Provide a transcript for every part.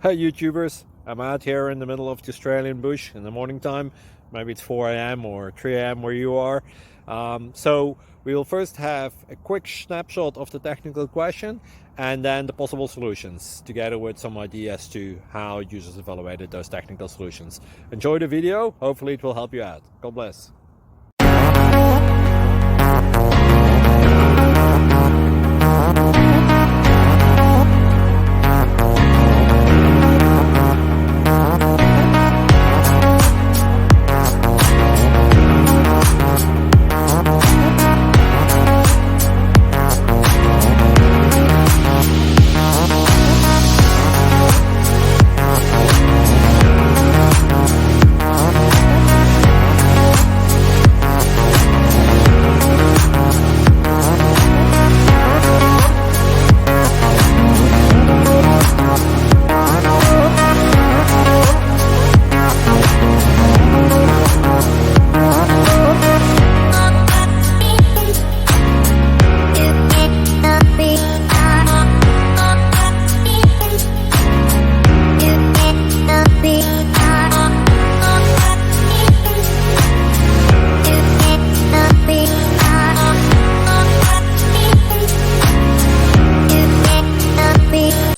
Hey YouTubers, I'm out here in the middle of the Australian bush in the morning time. Maybe it's 4 a.m. or 3 a.m. where you are. So we'll first have a quick snapshot of the technical question and then the possible solutions, together with some ideas to how users evaluated those technical solutions. Enjoy the video, hopefully it will help you out. God bless.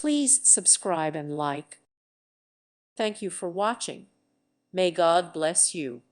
Please subscribe and like. Thank you for watching. May God bless you.